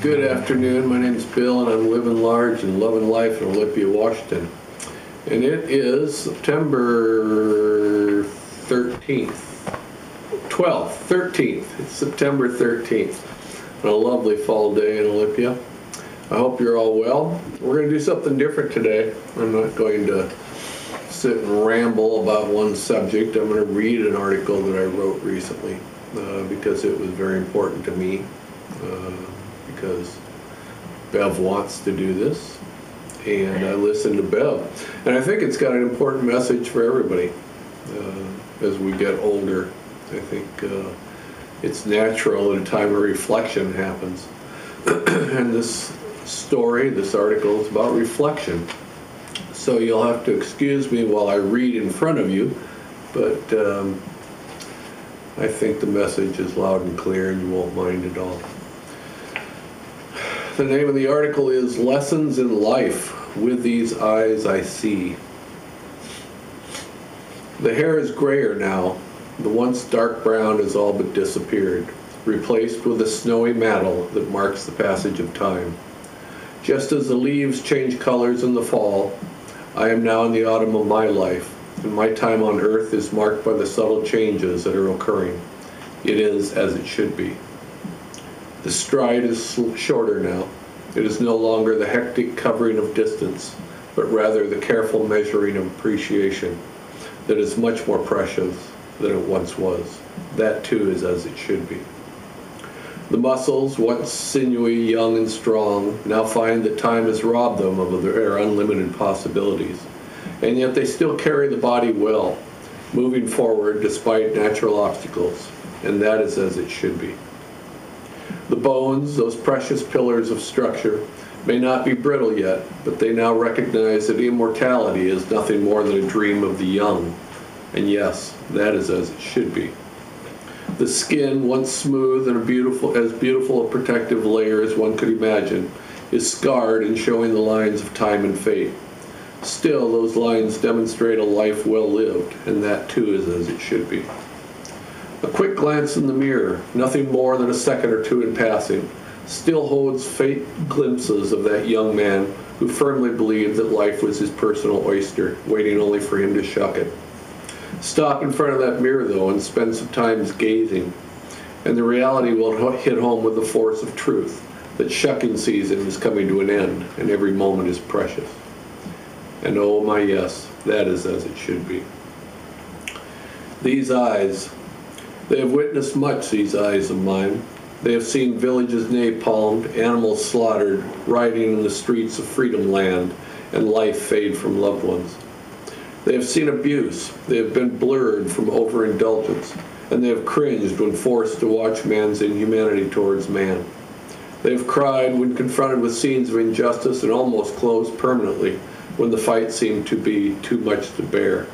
Good afternoon. My name is Bill, and I'm living large and loving life in Olympia, Washington. And it is September 13th. 13th. It's September 13th. On a lovely fall day in Olympia. I hope you're all well. We're going to do something different today. I'm not going to sit and ramble about one subject. I'm going to read an article that I wrote recently because it was very important to me. Because Bev wants to do this, and I listen to Bev. And I think it's got an important message for everybody as we get older. I think it's natural that a time of reflection happens. And this story, this article, is about reflection. So you'll have to excuse me while I read in front of you, but I think the message is loud and clear and you won't mind at all. The name of the article is Lessons in Life, With These Eyes I See. The hair is grayer now. The once dark brown has all but disappeared, replaced with a snowy mantle that marks the passage of time. Just as the leaves change colors in the fall, I am now in the autumn of my life, and my time on earth is marked by the subtle changes that are occurring. It is as it should be. The stride is shorter now. It is no longer the hectic covering of distance, but rather the careful measuring of appreciation that is much more precious than it once was. That too is as it should be. The muscles, once sinewy, young, and strong, now find that time has robbed them of their unlimited possibilities, and yet they still carry the body well, moving forward despite natural obstacles, and that is as it should be. The bones, those precious pillars of structure, may not be brittle yet, but they now recognize that immortality is nothing more than a dream of the young. And yes, that is as it should be. The skin, once smooth and as beautiful a protective layer as one could imagine, is scarred and showing the lines of time and fate. Still, those lines demonstrate a life well lived, and that too is as it should be. A quick glance in the mirror, nothing more than a second or two in passing, still holds faint glimpses of that young man who firmly believed that life was his personal oyster, waiting only for him to shuck it. Stop in front of that mirror, though, and spend some time gazing, and the reality will hit home with the force of truth, that shucking season is coming to an end, and every moment is precious. And oh my yes, that is as it should be. These eyes, they have witnessed much, these eyes of mine. They have seen villages napalmed, animals slaughtered, riding in the streets of freedom land, and life fade from loved ones. They have seen abuse. They have been blurred from overindulgence, and they have cringed when forced to watch man's inhumanity towards man. They have cried when confronted with scenes of injustice and almost closed permanently when the fight seemed to be too much to bear.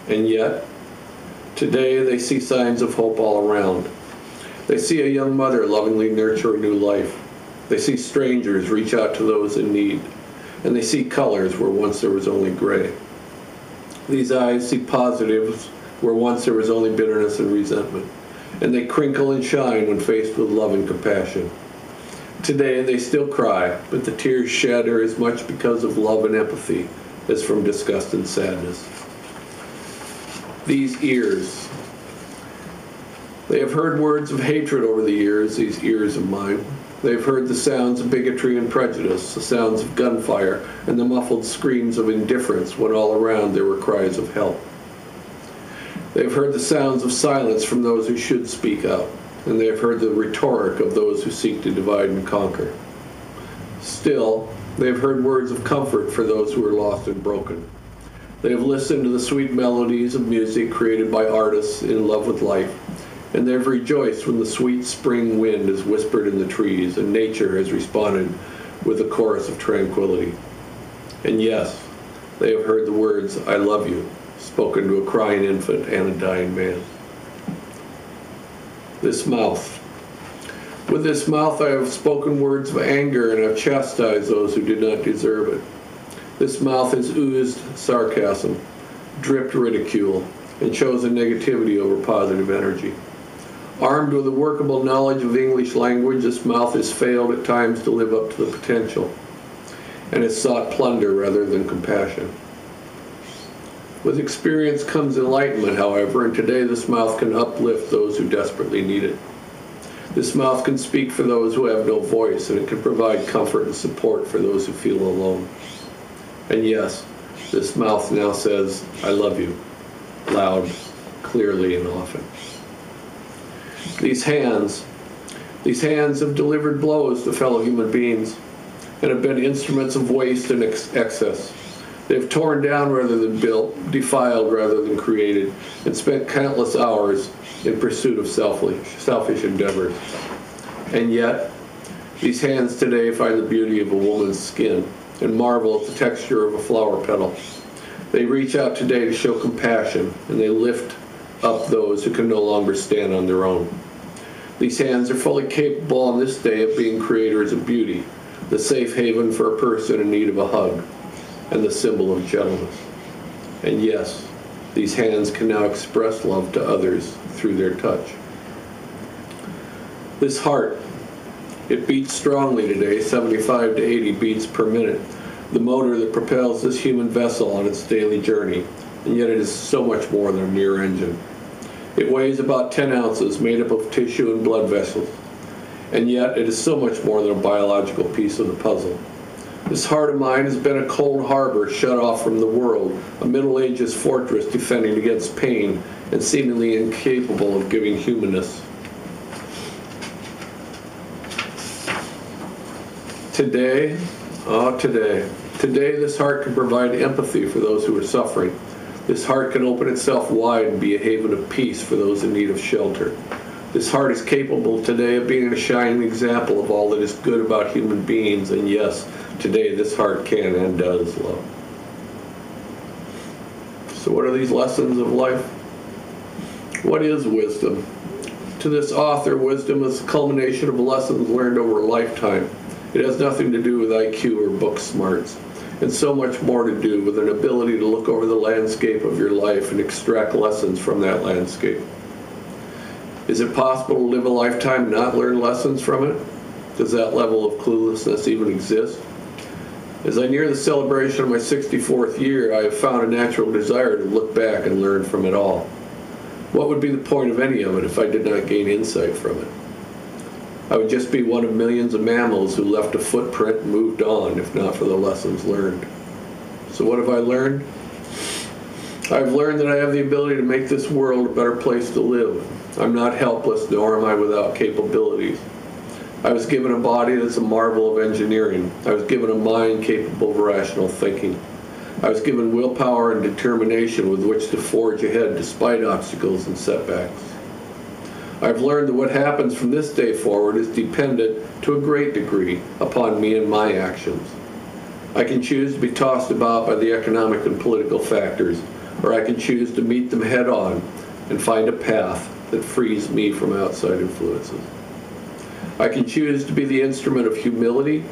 And yet, today they see signs of hope all around. They see a young mother lovingly nurture a new life. They see strangers reach out to those in need. And they see colors where once there was only gray. These eyes see positives where once there was only bitterness and resentment. And they crinkle and shine when faced with love and compassion. Today they still cry, but the tears shed are as much because of love and empathy as from disgust and sadness. These ears. They have heard words of hatred over the years, these ears of mine. They have heard the sounds of bigotry and prejudice, the sounds of gunfire, and the muffled screams of indifference when all around there were cries of help. They have heard the sounds of silence from those who should speak out, and they have heard the rhetoric of those who seek to divide and conquer. Still, they have heard words of comfort for those who are lost and broken. They have listened to the sweet melodies of music created by artists in love with life, and they have rejoiced when the sweet spring wind has whispered in the trees and nature has responded with a chorus of tranquility. And yes, they have heard the words, "I love you," spoken to a crying infant and a dying man. This mouth. With this mouth I have spoken words of anger and have chastised those who did not deserve it. This mouth has oozed sarcasm, dripped ridicule, and chosen negativity over positive energy. Armed with a workable knowledge of the English language, this mouth has failed at times to live up to the potential, and has sought plunder rather than compassion. With experience comes enlightenment, however, and today this mouth can uplift those who desperately need it. This mouth can speak for those who have no voice, and it can provide comfort and support for those who feel alone. And yes, this mouth now says, "I love you," loud, clearly, and often. These hands have delivered blows to fellow human beings and have been instruments of waste and excess. They have torn down rather than built, defiled rather than created, and spent countless hours in pursuit of selfish endeavors. And yet, these hands today find the beauty of a woman's skin and marvel at the texture of a flower petal. They reach out today to show compassion, and they lift up those who can no longer stand on their own. These hands are fully capable on this day of being creators of beauty, the safe haven for a person in need of a hug, and the symbol of gentleness. And yes, these hands can now express love to others through their touch. This heart, it beats strongly today, 75 to 80 beats per minute, the motor that propels this human vessel on its daily journey, and yet it is so much more than a mere engine. It weighs about 10 ounces, made up of tissue and blood vessels, and yet it is so much more than a biological piece of the puzzle. This heart of mine has been a cold harbor shut off from the world, a Middle Ages fortress defending against pain and seemingly incapable of giving humanness. Today, this heart can provide empathy for those who are suffering. This heart can open itself wide and be a haven of peace for those in need of shelter. This heart is capable today of being a shining example of all that is good about human beings, and yes, today this heart can and does love. So what are these lessons of life? What is wisdom? To this author, wisdom is the culmination of lessons learned over a lifetime. It has nothing to do with IQ or book smarts, and so much more to do with an ability to look over the landscape of your life and extract lessons from that landscape. Is it possible to live a lifetime and not learn lessons from it? Does that level of cluelessness even exist? As I near the celebration of my 64th year, I have found a natural desire to look back and learn from it all. What would be the point of any of it if I did not gain insight from it? I would just be one of millions of mammals who left a footprint and moved on, if not for the lessons learned. So what have I learned? I've learned that I have the ability to make this world a better place to live. I'm not helpless, nor am I without capabilities. I was given a body that's a marvel of engineering. I was given a mind capable of rational thinking. I was given willpower and determination with which to forge ahead despite obstacles and setbacks. I've learned that what happens from this day forward is dependent, to a great degree, upon me and my actions. I can choose to be tossed about by the economic and political factors, or I can choose to meet them head on and find a path that frees me from outside influences. I can choose to be the instrument of humility,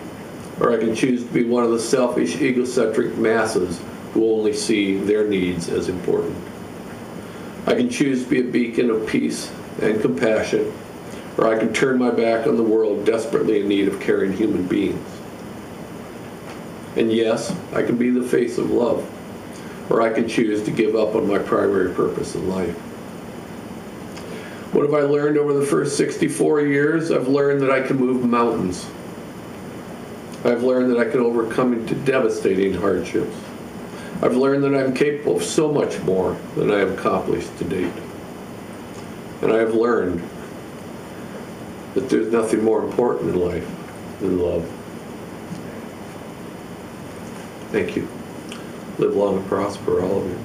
or I can choose to be one of the selfish, egocentric masses who only see their needs as important. I can choose to be a beacon of peace and compassion, or I can turn my back on the world desperately in need of caring human beings. And yes, I can be the face of love, or I can choose to give up on my primary purpose in life. What have I learned over the first 64 years? I've learned that I can move mountains. I've learned that I can overcome into devastating hardships. I've learned that I'm capable of so much more than I have accomplished to date. And I have learned that there's nothing more important in life than love. Thank you. Live long and prosper, all of you.